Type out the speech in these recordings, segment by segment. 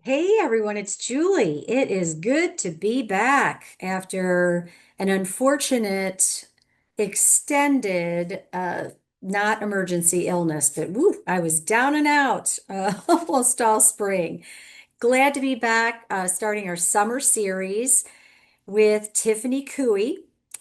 Hey everyone, it's Julie. It is good to be back after an unfortunate, extended, not emergency illness, but woo, I was down and out almost all spring. Glad to be back, starting our summer series with Tiffany Cooey.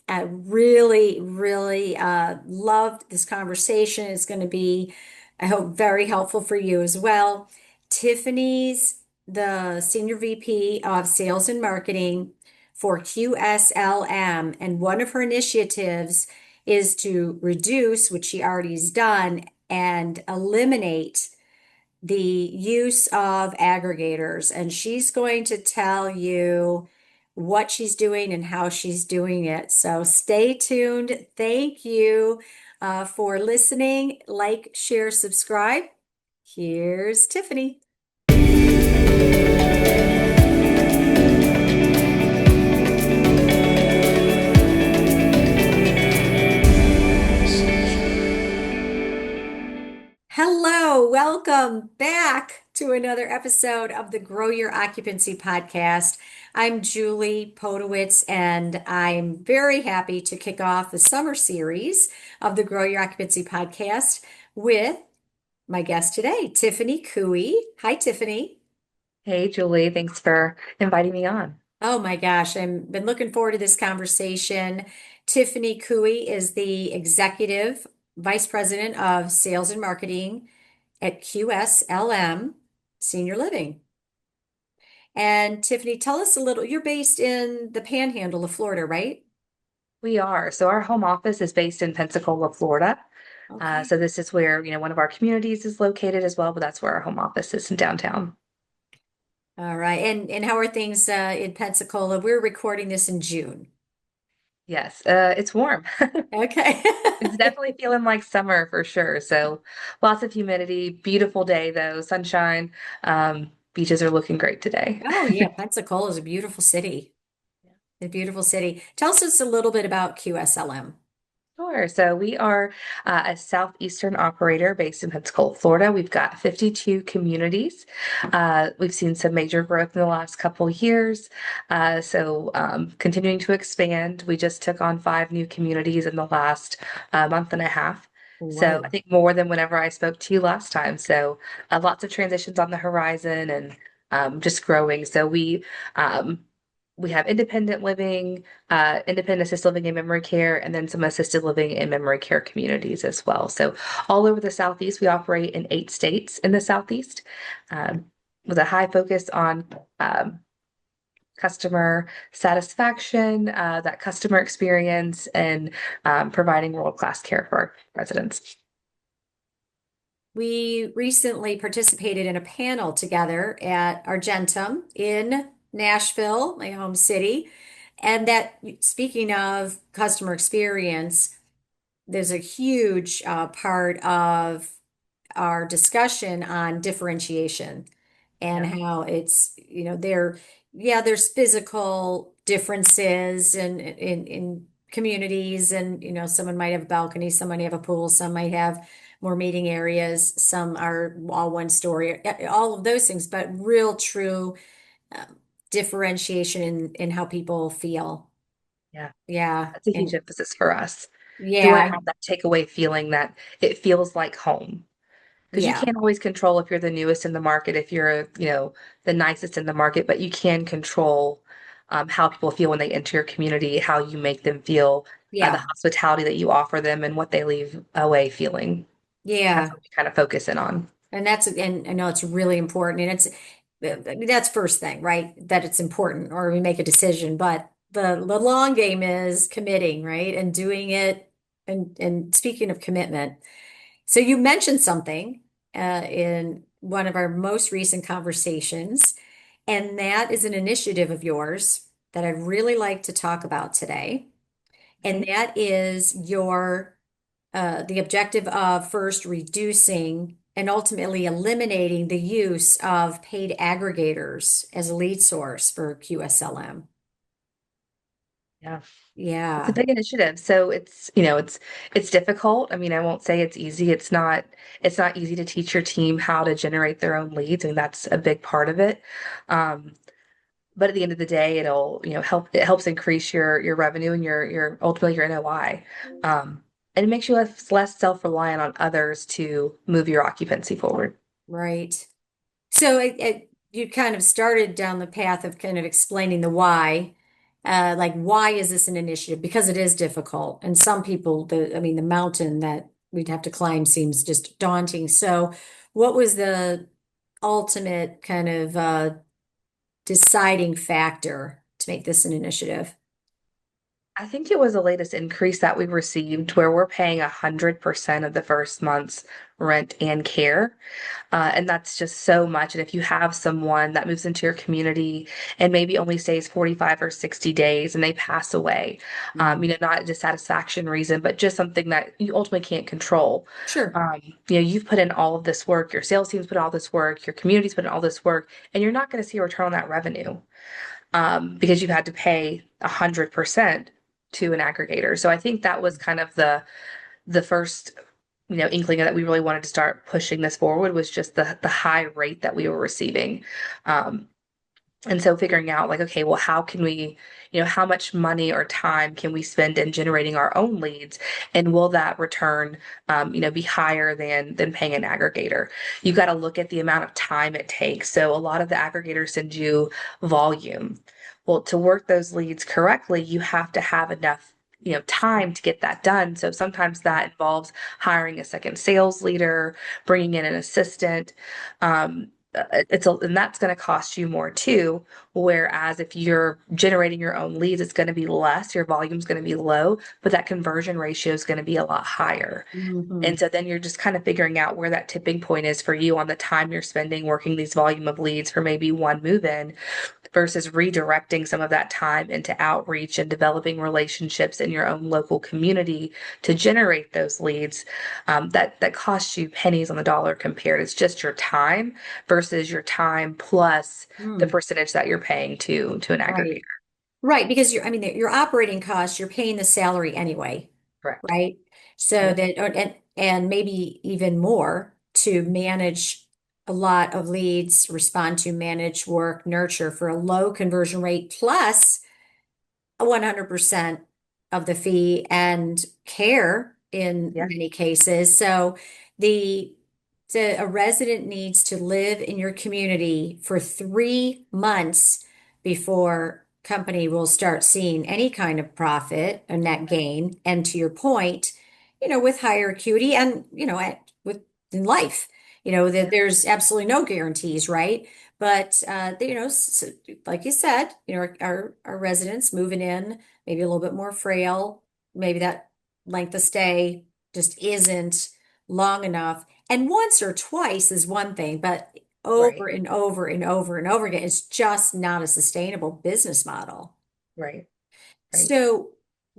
I really loved this conversation. It's going to be, I hope, very helpful for you as well. Tiffany's the Senior VP of Sales and Marketing for QSLM, and one of her initiatives is to reduce, which she already has done, and eliminate the use of aggregators. And she's going to tell you what she's doing and how she's doing it. So stay tuned. Thank you for listening. Like, share, subscribe. Here's Tiffany. Hello, welcome back to another episode of the Grow Your Occupancy Podcast. I'm Julie Podewitz, and I'm very happy to kick off the summer series of the Grow Your Occupancy Podcast with my guest today, Tiffany Cooey. Hi, Tiffany. Hey, Julie, thanks for inviting me on. Oh my gosh, I've been looking forward to this conversation. Tiffany Cooey is the Executive Vice President of Sales and Marketing at QSLM Senior Living. And Tiffany, tell us a little, you're based in the Panhandle of Florida, right? We are. So our home office is based in Pensacola, Florida. Okay. So this is where, one of our communities is located as well, but that's where our home office is in downtown. All right. And how are things in Pensacola? We're recording this in June. Yes, it's warm. Okay. It's definitely feeling like summer for sure. So lots of humidity, beautiful day though, sunshine. Beaches are looking great today. Oh yeah, Pensacola is a beautiful city. A beautiful city. Tell us just a little bit about QSLM. Sure. So we are a southeastern operator based in Pensacola, Florida. We've got 52 communities. We've seen some major growth in the last couple of years. Continuing to expand. We just took on 5 new communities in the last month and a half. So I Whoa. think more than whenever I spoke to you last time. So lots of transitions on the horizon and just growing. We have independent living, independent assisted living and memory care, and then some assisted living and memory care communities as well. So all over the Southeast, we operate in 8 states in the Southeast, um, with a high focus on customer satisfaction, that customer experience, and providing world-class care for our residents. We recently participated in a panel together at Argentum in Nashville, my home city. And that, speaking of customer experience, there's a huge part of our discussion on differentiation and Yeah. how there's physical differences in communities, and someone might have a balcony, some might have a pool, some might have more meeting areas, some are all one story, all of those things, but real true differentiation in how people feel. Yeah. Yeah. That's a huge And emphasis for us. We want to yeah, have that takeaway feeling that it feels like home. Because you yeah, can't always control if you're the newest in the market, if you're, the nicest in the market, but you can control how people feel when they enter your community, how you make them feel, the yeah, hospitality that you offer them, and what they leave away feeling. That's yeah. what we kind of focus in on. And I know it's really important, and I mean, that's first thing, right? That it's important, or we make a decision. But the long game is committing, right? And doing it. And speaking of commitment, so you mentioned something in one of our most recent conversations, and that is an initiative of yours that I'd really like to talk about today. And Mhm. that is your the objective of first reducing and ultimately eliminating the use of paid aggregators as a lead source for QSLM. Yeah. It's a Yeah. big initiative. So it's difficult. I mean, I won't say it's easy. It's not easy to teach your team how to generate their own leads, and that's a big part of it. Um, but at the end of the day, it helps increase your revenue and your ultimately your NOI. And it makes you less self-reliant on others to move your occupancy forward. Right. So you kind of started down the path of kind of explaining the why. Like, why is this an initiative? Because it is difficult. And some people, I mean, the mountain that we'd have to climb seems just daunting. So what was the ultimate kind of deciding factor to make this an initiative? I think it was the latest increase that we received where we're paying 100% of the first month's rent and care. And that's just so much. And if you have someone that moves into your community and maybe only stays 45 or 60 days and they pass away, Mm. not a dissatisfaction reason, but just something that you ultimately can't control. Sure. You've put in all of this work, your sales team's put in all this work, your community's put in all this work, and you're not going to see a return on that revenue because you've had to pay 100% to an aggregator. So I think that was kind of the first inkling that we really wanted to start pushing this forward was just the high rate that we were receiving. Um, and so figuring out like, okay, well, how can we, how much money or time can we spend in generating our own leads? And will that return, be higher than paying an aggregator? You got to look at the amount of time it takes. So a lot of the aggregators send you volume. Well, to work those leads correctly, you have to have enough time to get that done. So sometimes that involves hiring a second sales leader, bringing in an assistant. And that's going to cost you more too. Whereas if you're generating your own leads, it's going to be less, your volume's going to be low, but that conversion ratio is going to be a lot higher. Hmm. And so then you're just kind of figuring out where that tipping point is for you on the time you're spending working these volume of leads for maybe one move in versus redirecting some of that time into outreach and developing relationships in your own local community to generate those leads. That costs you pennies on the dollar compared. It's just your time versus your time plus the Mm. percentage that you're paying to an aggregator. Right. Right. Because I mean, your operating costs, you're paying the salary anyway, Correct. right? So Yep. that, and maybe even more to manage a lot of leads, respond to, manage, work, nurture for a low conversion rate plus 100% of the fee and care in Yeah. many cases. So the a resident needs to live in your community for 3 months before company will start seeing any kind of profit or net gain. And to your point, with higher acuity and, with in life, that Yep. there's absolutely no guarantees, right? But like you said, our residents moving in, maybe a little bit more frail, maybe that length of stay just isn't long enough. And once or twice is one thing, but over Right. and over and over and over again, it's just not a sustainable business model. Right. Right. So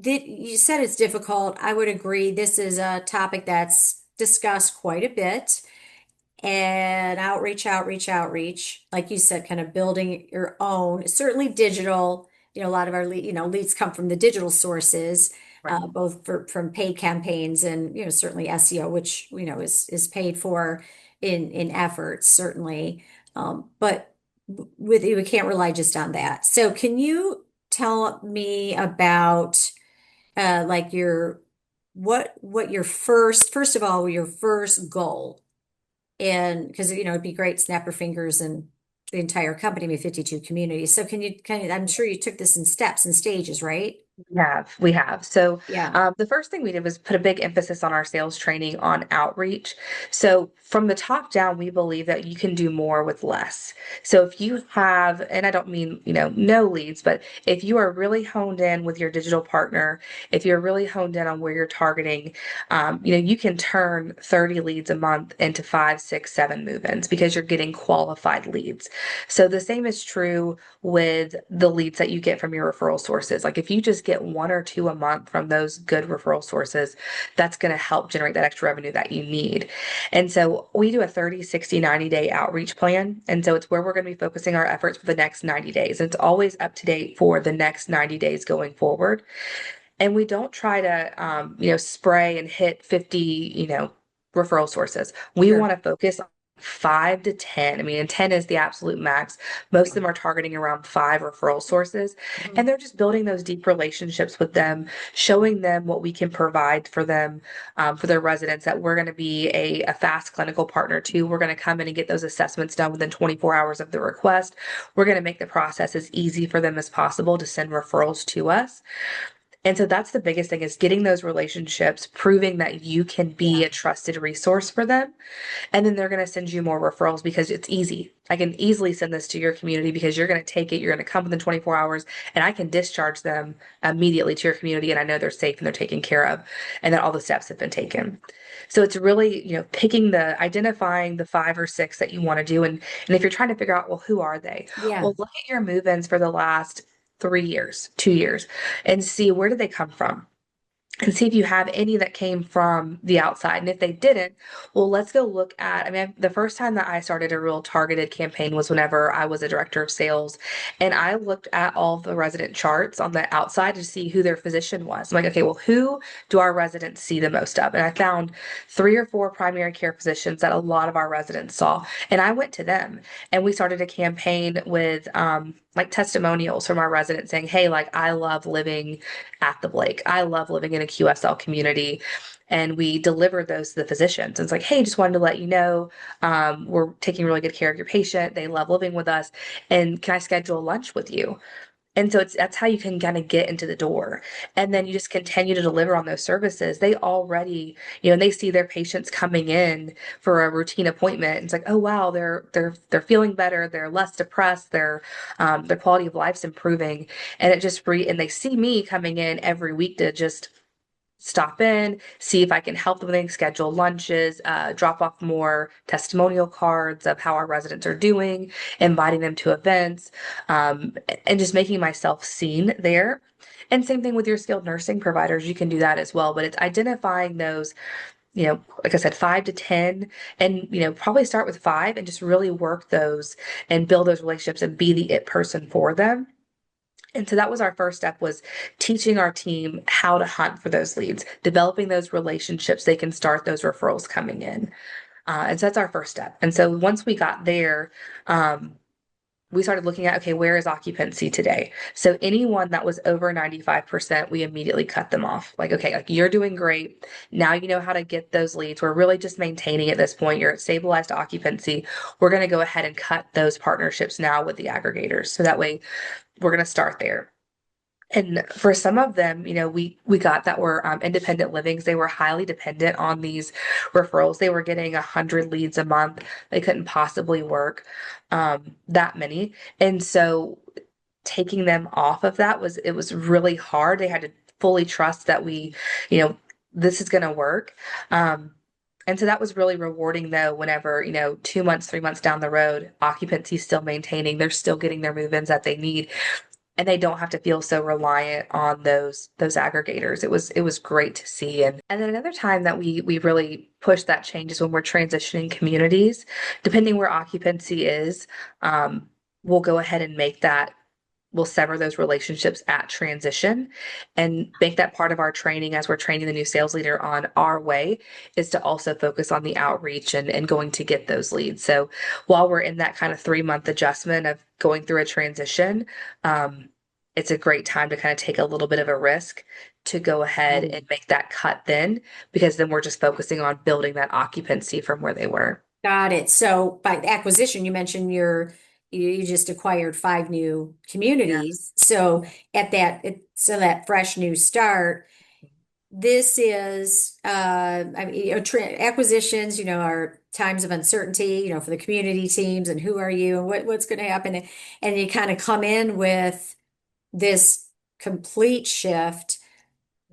you said it's difficult. I would agree. This is a topic that's discussed quite a bit and outreach, like you said, kind of building your own, certainly digital. A lot of our leads come from the digital sources, Right. both from paid campaigns and, certainly SEO, which, is paid for in efforts, certainly. But with we can't rely just on that. So can you tell me about like what your first of all, your first goal? And because, it'd be great, snap your fingers and the entire company with 52 communities. So can you I'm sure you took this in steps and stages, right? We have. So Yeah. the first thing we did was put a big emphasis on our sales training on outreach. So from the top down, we believe that you can do more with less. So if you have, and I don't mean, no leads, but if you are really honed in with your digital partner, if you're really honed in on where you're targeting, you can turn 30 leads a month into 5, 6, 7 move-ins because you're getting qualified leads. So the same is true with the leads that you get from your referral sources. Like if you just get one or two a month from those good referral sources, that's going to help generate that extra revenue that you need. And so we do a 30, 60, 90-day outreach plan. And so it's where we're going to be focusing our efforts for the next 90 days. It's always up to date for the next 90 days going forward. And we don't try to, spray and hit 50, referral sources. We Sure. want to focus on 5 to 10. I mean, and 10 is the absolute max. Most of them are targeting around 5 referral sources. Mhm. And they're just building those deep relationships with them, showing them what we can provide for them, for their residents, that we're going to be a fast clinical partner too. We're going to come in and get those assessments done within 24 hours of the request. We're going to make the process as easy for them as possible to send referrals to us. And so that's the biggest thing, is getting those relationships, proving that you can be Yeah. a trusted resource for them. And then they're going to send you more referrals because it's easy. I can easily send this to your community because you're going to take it, you're going to come within 24 hours, and I can discharge them immediately to your community. And I know they're safe and they're taken care of, and that all the steps have been taken. So it's really, identifying the 5 or 6 that you want to do. And if you're trying to figure out, well, who are they? Yeah. Well, look at your move-ins for the last 3 years, 2 years, and see where did they come from, and see if you have any that came from the outside. And if they didn't, well, let's go look at, the first time that I started a real targeted campaign was whenever I was a director of sales. And I looked at all the resident charts on the outside to see who their physician was. I'm like, okay, well, who do our residents see the most of? And I found 3 or 4 primary care physicians that a lot of our residents saw. And I went to them, and we started a campaign with, like, testimonials from our residents saying, hey, like, I love living at the Blake. I love living in a QSL community. And we delivered those to the physicians. And it's like, hey, just wanted to let you know, we're taking really good care of your patient. They love living with us. And can I schedule lunch with you? And so that's how you can kind of get into the door. And then you just continue to deliver on those services. They already, and they see their patients coming in for a routine appointment. It's like, oh wow, they're feeling better, they're less depressed, their quality of life's improving. And it just and they see me coming in every week to just stop in, see if I can help them with anything, schedule lunches, drop off more testimonial cards of how our residents are doing, inviting them to events, and just making myself seen there. And same thing with your skilled nursing providers, you can do that as well. But it's identifying those, like I said, 5 to 10, and, probably start with 5 and just really work those and build those relationships and be the it person for them. And so that was our first step, was teaching our team how to hunt for those leads, developing those relationships. They can start those referrals coming in. And so that's our first step. And so once we got there, we started looking at, okay, where is occupancy today? So anyone that was over 95%, we immediately cut them off. Like, okay, like, you're doing great. Now you know how to get those leads. We're really just maintaining at this point. You're at stabilized occupancy. We're going to go ahead and cut those partnerships now with the aggregators. So that way we're going to start there. And for some of them, we got that were independent livings. They were highly dependent on these referrals. They were getting 100 leads a month. They couldn't possibly work that many. And so taking them off of that was really hard. They had to fully trust that you know, this is going to work. And so that was really rewarding, though, whenever, 2 months, 3 months down the road, occupancy still maintaining, they're still getting their move-ins that they need, and they don't have to feel so reliant on those aggregators. It was great to see. And then another time that we really push that change is when we're transitioning communities. Depending where occupancy is, we'll go ahead and we'll sever those relationships at transition and make that part of our training as we're training the new sales leader on our way, is to also focus on the outreach and going to get those leads. So while we're in that kind of 3-month adjustment of going through a transition, it's a great time to kind of take a little bit of a risk to go ahead Mm. and make that cut then, because then we're just focusing on building that occupancy from where they were. Got it. So by acquisition, you mentioned you just acquired 5 new Yeah. communities. So at so that fresh new start, this is, I mean, acquisitions, are times of uncertainty, for the community teams, and who are you and what's going to happen. And you kind of come in with this complete shift.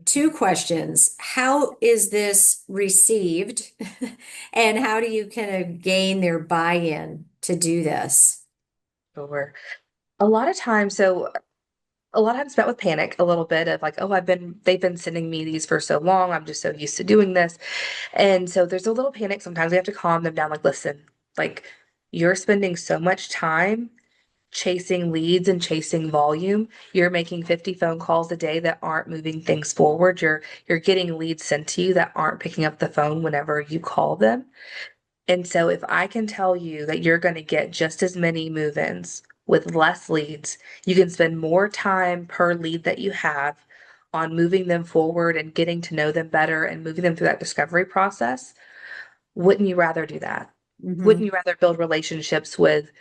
2 questions. How is this received? And how do you kind of gain their buy-in to do this? Sure. A lot of times, so a lot of times met with panic, a little bit of like, oh, they've been sending me these for so long. I'm just so used to doing this. And so there's a little panic. Sometimes we have to calm them down. Like, listen, like you're spending so much time chasing leads and chasing volume. You're making 50 phone calls a day that aren't moving things forward. You're getting leads sent to you that aren't picking up the phone whenever you call them. And so if I can tell you that you're going to get just as many move-ins with less leads, you can spend more time per lead that you have on moving them forward and getting to know them better and moving them through that discovery process. Wouldn't you rather do that? Wouldn't Hmm. you rather build relationships with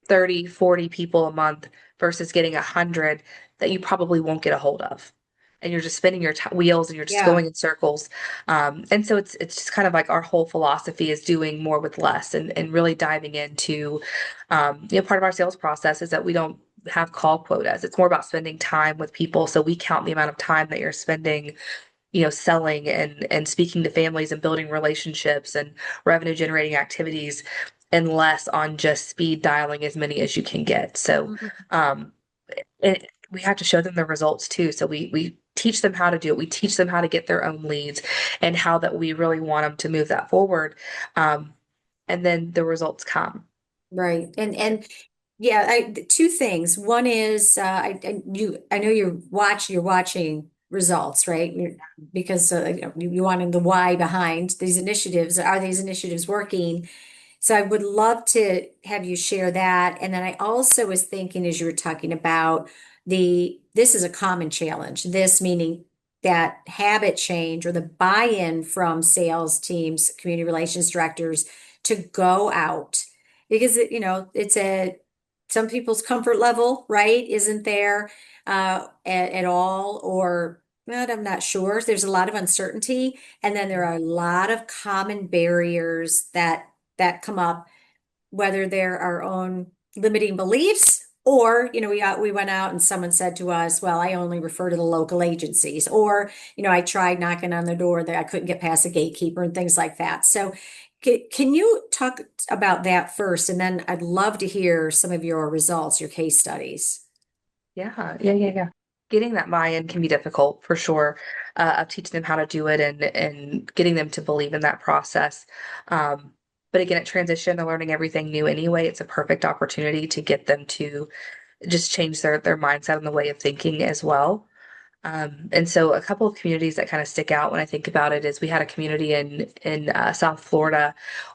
30, 40 people a month versus getting 100 that you probably won't get a hold of? And you're just spinning your wheels and you're just Yeah. going in circles. And so it's just kind of like our whole philosophy is doing more with less and really diving into, part of our sales process is that we don't have call quotas. It's more about spending time with people. So we count the amount of time that you're spending, selling and speaking to families and building relationships and revenue generating activities and less on just speed dialing as many as you can get. So, Mhm. um, we have to show them the results too. So we teach them how to do it. We teach them how to get their own leads and how that we really want them to move that forward. Um, and then the results come. Right. And yeah, two things. One is I know you're watching results, right? Because you wanted the why behind these initiatives. Are these initiatives working? So I would love to have you share that. And then I also was thinking as you were talking about this is a common challenge, this meaning that habit change or the buy-in from sales teams, community relations directors to go out because it's some people's comfort level, right, isn't there at all, or well, I'm not sure. There's a lot of uncertainty, and then there are a lot of common barriers that come up, whether they're our own limiting beliefs or, we went out and someone said to us, well, I only refer to the local agencies, or, I tried knocking on the door that I couldn't get past a gatekeeper and things like that. So can you talk about that first? And then I'd love to hear some of your results, your case studies. Yeah. Getting that buy-in can be difficult for sure, of teaching them how to do it and getting them to believe in that process. But again, at transition, they're learning everything new anyway. It's a perfect opportunity to get them to just change their mindset and the way of thinking as well. And so a couple of communities that kind of stick out when I think about it is we had a community in South Florida.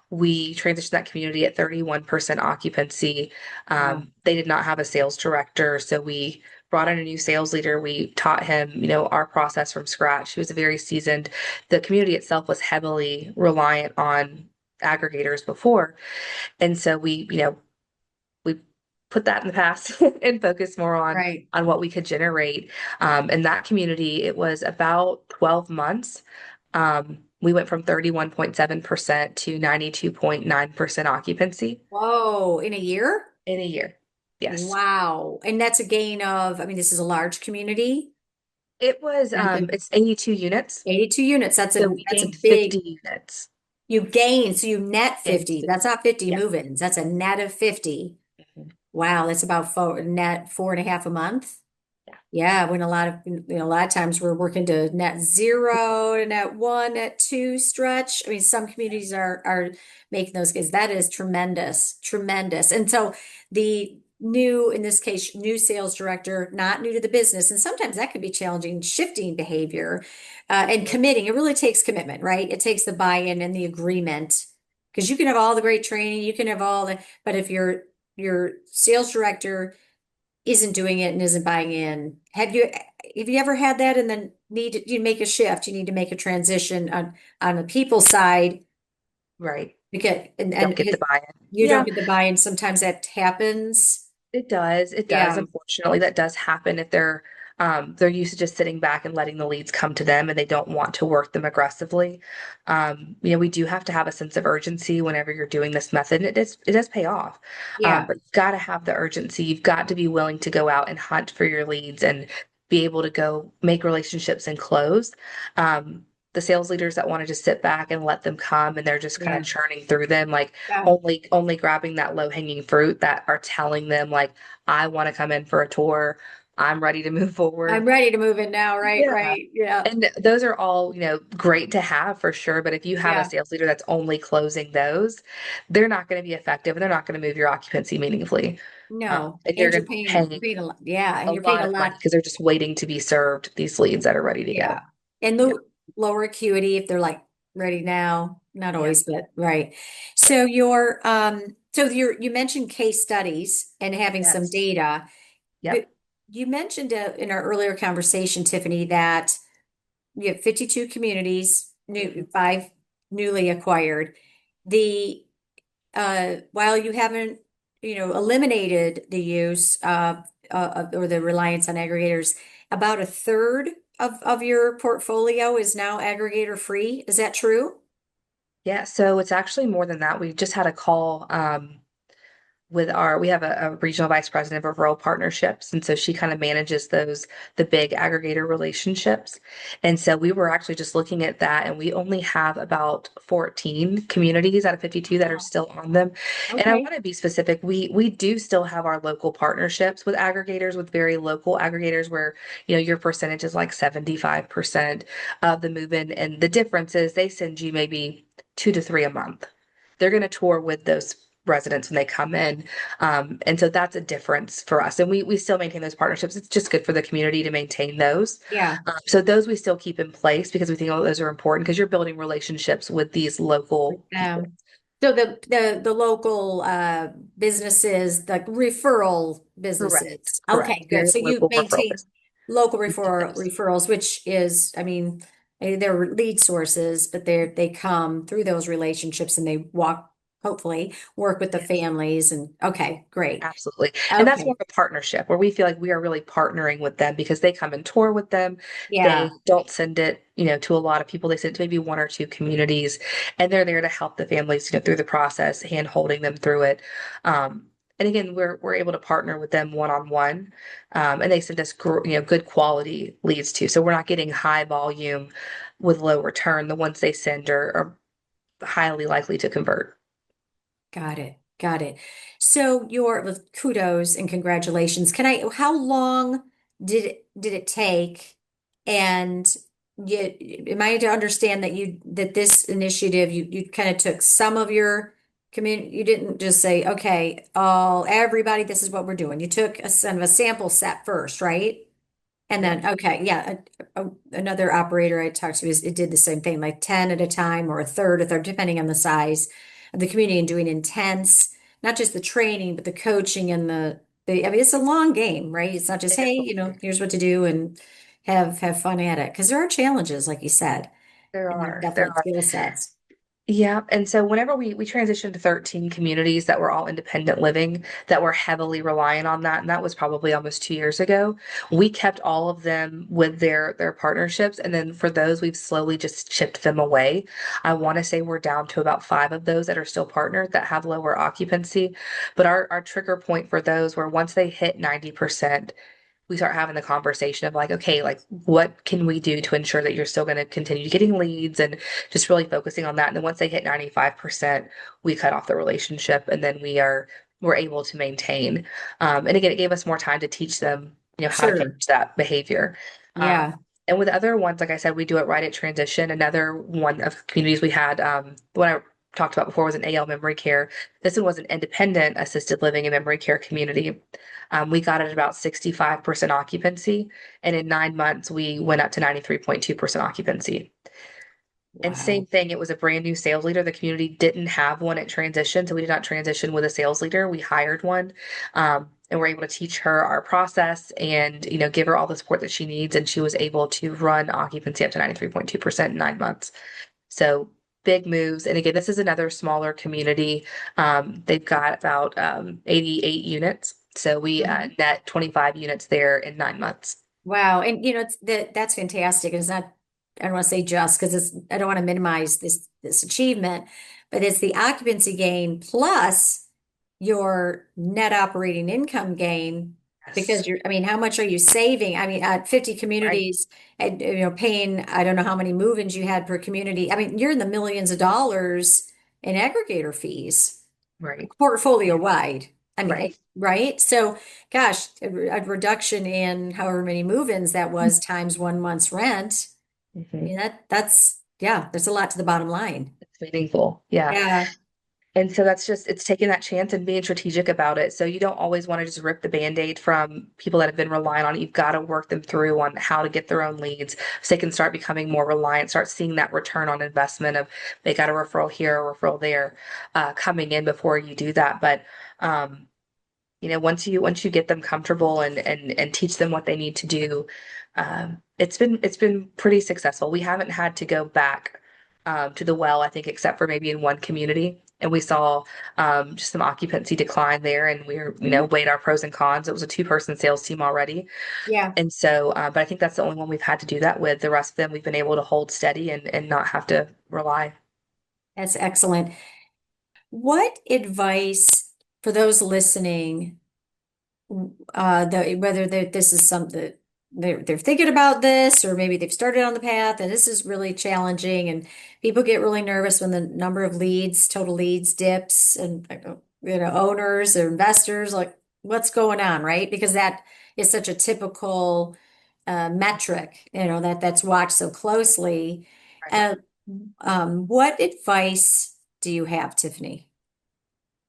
We transitioned that community at 31% occupancy. Wow. They did not have a sales director, so we brought in a new sales leader. We taught him, our process from scratch. He was very seasoned. The community itself was heavily reliant on aggregators before, and so we put that in the past and focus more Right. on what we could generate. In that community, it was about 12 months. We went from 31.7% to 92.9% occupancy Whoa, in a year? in a year. Yes. Wow. And that's a gain of, I mean, this is a large community. It was And it's 82 units. 82 units. That's So a we that's a gained big 50 units. you gain, so you net Gained 50. 50. That's not 50 Yeah. move-ins. That's a net of 50. Mhm. Wow, that's about net 4.5 a month. Yeah. Yeah, when a lot of times we're working to net zero, to net one, net two stretch. I mean, some communities are making those gains. That is tremendous, tremendous. And so the new, in this case, new sales director, not new to the business, and sometimes that can be challenging, shifting behavior, and Mhm. committing. It really takes commitment, right? It takes the buy-in and the agreement. Because you can have all the great training, you can have all the, but if your sales director isn't doing it and isn't buying in. Have you ever had that and then you make a shift, you need to make a transition on the people side Right. because Don't get the buy-in. you don't Yeah. get the buy-in. Sometimes that happens. It does. It does. Yeah. Unfortunately, that does happen if they're used to just sitting back and letting the leads come to them and they don't want to work them aggressively. We do have to have a sense of urgency whenever you're doing this method. And it does pay off. Yeah. But you've got to have the urgency. You've got to be willing to go out and hunt for your leads and be able to go make relationships and close. The sales leaders that want to just sit back and let them come and they're just kind of Yeah. churning through them, like Yeah. only grabbing that low hanging fruit that are telling them like I want to come in for a tour I'm ready to move I'm forward. ready to move in now, right? Yeah. Right. Yeah. And those are all, great to have for sure. But if you have a Yeah. sales leader that's only closing those, they're not going to be effective and they're not going to move your occupancy meaningfully. No. And you're And going to be you're paying paying a lot. Yeah. a And you're paying lot a of money lot. because they're just waiting to be served these leads that are ready to go. Yeah. And Yeah. the lower acuity if they're like ready now. Not Yeah. always, but right. Yeah. You mentioned case studies and having some Yes. data, Yep. but you mentioned in our earlier conversation, Tiffany, that you have 52 communities, Mhm. five newly acquired. The while you haven't, eliminated the use or the reliance on aggregators, about a third of your portfolio is now aggregator free. Is that true? Yeah. So it's actually more than that. We just had a call. We have a regional vice president of referral partnerships, and so she kind of manages the big aggregator relationships. And so we were actually just looking at that, and we only have about 14 communities out of 52 that are Wow. still on them. And I Okay. want to be specific. We do still have our local partnerships with aggregators, with very local aggregators where, your percentage is like 75% of the move-in. And the difference is they send you maybe 2 to 3 a month. They're going to tour with those residents when they come in. And so that's a difference for us. And we still maintain those partnerships. It's just good for the community to maintain those. Yeah. So those we still keep in place because we think, oh, those are important because you're building relationships with these local people. So the local businesses, the referral Correct. businesses. Correct. Okay, good. Very So you local referral maintain business. local We keep those. referrals, which is, I mean, they're lead sources, but they come through those relationships and they hopefully work with the Yes. families and okay, great. Absolutely. And that's more Okay. of a partnership where we feel like we are really partnering with them because they come and tour with them. They Yeah, don't send it, to a lot of people. They send it to maybe one or two communities, and they're there to help the families, through the process, hand holding them through it. And again, we're able to partner with them one on one, and they send us good quality leads too. So we're not getting high volume with low return. The ones they send are highly likely to convert. got it. Got it. So well, kudos and congratulations. How long did it take? And am I to understand that that this initiative, you kind of took some of your community, you didn't just say, okay, everybody, this is what we're doing. You took a kind of a sample set first, right? And Yeah. then, okay, yeah, another operator I talked to it did the same thing, like 10 at a time or a third, depending on the size of the community and doing intense, not just the training, but the coaching and I mean, it's a long game, right? It's not just, It is hey, a long game. here's what to do and have fun at it. Because there are challenges, like you said, There and there are are. There definite are. skill sets. Yeah. And so whenever we transitioned to 13 communities that were all independent living, that were heavily reliant on that, and that was probably almost 2 years ago, we kept all of them with their partnerships. And then for those, we've slowly just chipped them away. I want to say we're down to about 5 of those that are still partnered that have lower occupancy. But our trigger point for those were once they hit 90%, we start having the conversation of like, okay, like what can we do to ensure that you're still going to continue getting leads and just really focusing on that. And then once they hit 95%, we cut off the relationship and then we're able to maintain. And again, it gave us more time to teach them, how to Sure. manage that behavior. Um, Yeah. and with other ones, like I said, we do it right at transition. Another one of communities we had, what I talked about before was an AL memory care. This one was an independent assisted living and memory care community. We got it at about 65% occupancy, and in 9 months, we went up to 93.2% occupancy. And same Wow. thing, it was a brand new sales leader. The community didn't have one at transition, so we did not transition with a sales leader. We hired one, and we're able to teach her our process and give her all the support that she needs. And she was able to run occupancy up to 93.2% in 9 months. So big moves. And again, this is another smaller community. They've got about 88 units. So we net 25 units there in 9 months. Wow. And that's fantastic. It's not, I don't want to say just because I don't want to minimize this achievement, but it's the occupancy gain plus your net operating income gain Yes. because I mean, how much are you saving? I mean, at 50 Right. communities and paying, I don't know how many move-ins you had per community. I mean, you're in the millions of dollars in aggregator fees, Right. portfolio wide. I mean, Right. right? So, gosh, a reduction in however many move-ins that was times 1 month's rent. I Mhm. mean, that's, yeah, there's a lot to the bottom line. It's meaningful. Yeah. Yeah, And so that's just, it's taking that chance and being strategic about it. So you don't always want to just rip the band-aid from people that have been relying on it. You've got to work them through on how to get their own leads so they can start becoming more reliant, start seeing that return on investment of they got a referral here, a referral there, coming in before you do that. But um, once you get them comfortable and teach them what they need to do, it's been pretty successful. We haven't had to go back to the well, I think, except for maybe in one community, and we saw just some occupancy decline there, and we were mhm, weighed our pros and cons. It was a two-person sales team already, yeah, and so but I think that's the only one we've had to do that with. The rest of them we've been able to hold steady and not have to rely. that's excellent. What advice for those listening, whether this is something they're thinking about this, or maybe they've started on the path and this is really challenging, and people get really nervous when the number of leads, total leads dips, and owners or investors like what's going on, right? Because that is such a typical metric, that's watched so closely. Right. Uh, what advice do you have, Tiffany?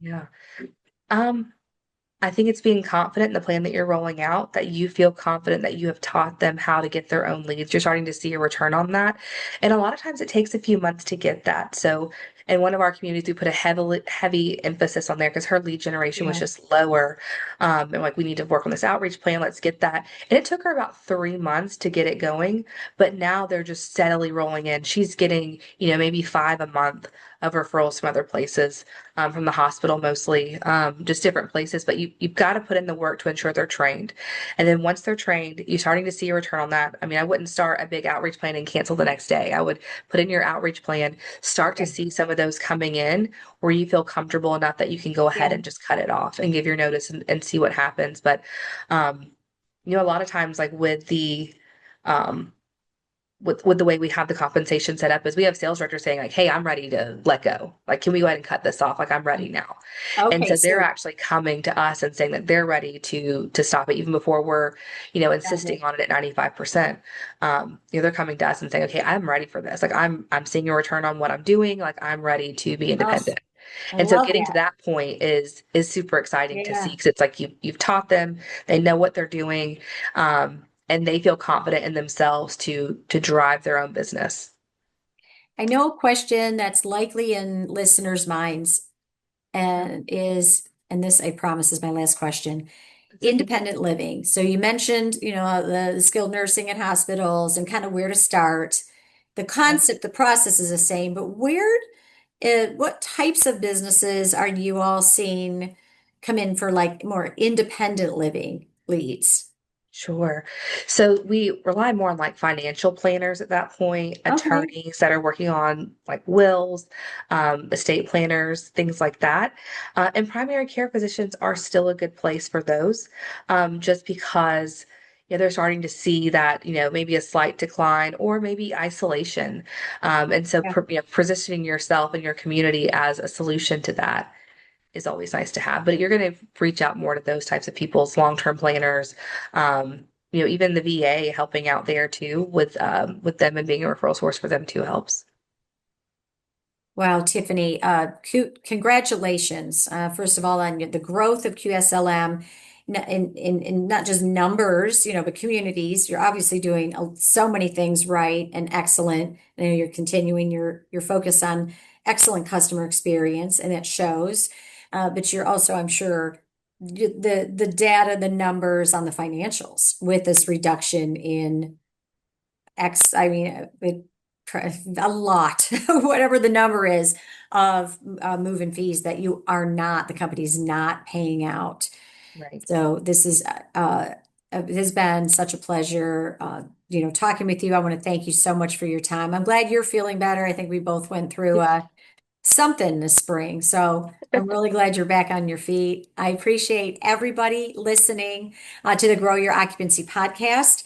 Yeah. Um, I think it's being confident in the plan that you're rolling out, that you feel confident that you have taught them how to get their own leads. You're starting to see a return on that. And a lot of times it takes a few months to get that. So in one of our communities, we put a heavy emphasis on there because her lead generation was Yeah, just lower. And like, we need to work on this outreach plan. Let's get that. And it took her about 3 months to get it going. But now they're just steadily rolling in. She's getting, maybe five a month of referrals from other places, from the hospital mostly, just different places. But you've got to put in the work to ensure they're trained. And then once they're trained, you're starting to see a return on that. I mean, I wouldn't start a big outreach plan and cancel the next day. I would put in your outreach plan, start to yeah, see some of those coming in where you feel comfortable enough that you can go ahead yeah. and just cut it off and give your notice and see what happens. But, um, a lot of times, like um, with the way we have the compensation set up is we have sales directors saying like, "Hey, I'm ready to let go. Like, can we go ahead and cut this off? Like, I'm ready now." And Okay, so they're so actually coming to us and saying that they're ready to stop it even before we're, got insisting it. on it at 95%. They're coming to us and saying, "Okay, I'm ready for this. Like, I'm seeing a return on what I'm doing. Like, I'm ready to be Oh, independent." I And so love getting to that. that point is super exciting to see Yeah. because it's like you've taught them, they know what they're doing, and they feel confident in themselves to drive their own business. I know a question that's likely in listeners' minds Yeah, and this I promise is my last question. it's okay. Independent living. So you mentioned, the skilled nursing in hospitals and kind of where to start. The Yeah. concept, the process is the same, but what types of businesses are you all seeing come in for like more independent living leads? Sure. So we rely more on like financial planners at that point, Okay. attorneys that are working on like wills, estate planners, things like that. And primary care physicians are still a good place for those, just because they're starting to see that, maybe a slight decline or maybe isolation. And so, Yeah. positioning yourself and your community as a solution to that is always nice to have. But you're going to reach out more to those types of people's long-term planners. Even the VA helping out there too with them and being a referral source for them too helps. Wow, Tiffany, congratulations, first of all, on the growth of QSLM in not just numbers, but communities. You're obviously doing so many things right and excellent. I know you're continuing your focus on excellent customer experience, and it shows. But you're also, I'm sure, the data, the numbers on the financials with this reduction in I mean, a lot, whatever the number is of move-in fees that the company's not paying out. Right. So it has been such a pleasure, talking with you. I want to thank you so much for your time. I'm glad you're feeling better. I think we both went through something this spring. So I'm really glad you're back on your feet. I appreciate everybody listening to the Grow Your Occupancy podcast.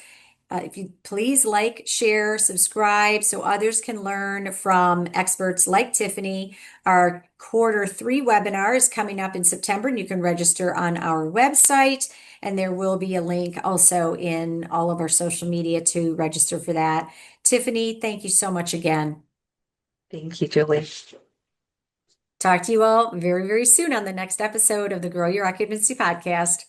If you please like, share, subscribe so others can learn from experts like Tiffany. Our quarter 3 webinar is coming up in September, and you can register on our website. And there will be a link also in all of our social media to register for that. Tiffany, thank you so much again. Thank you, Julie. Talk to you all very, very soon on the next episode of the Grow Your Occupancy Podcast.